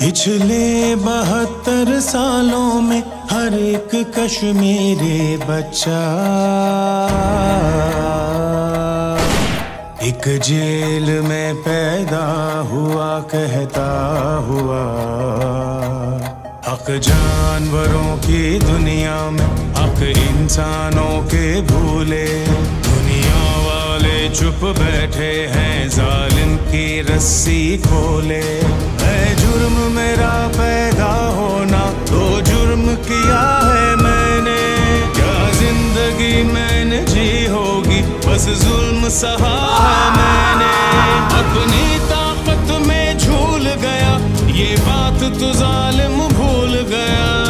पिछले 72 सालों में हर एक कश्मीरी बच्चा एक जेल में पैदा हुआ कहता हुआ, हक जानवरों की दुनिया में हक इंसानों के भूले। दुनिया वाले चुप बैठे हैं, जालिम की रस्सी खोले। है जुर्म मेरा पैदा होना, तो जुर्म किया है मैंने। क्या जिंदगी मैंने जी होगी, बस जुल्म सहा है मैंने। अपनी ताकत में झूल गया, ये बात तो जालिम भूल गया।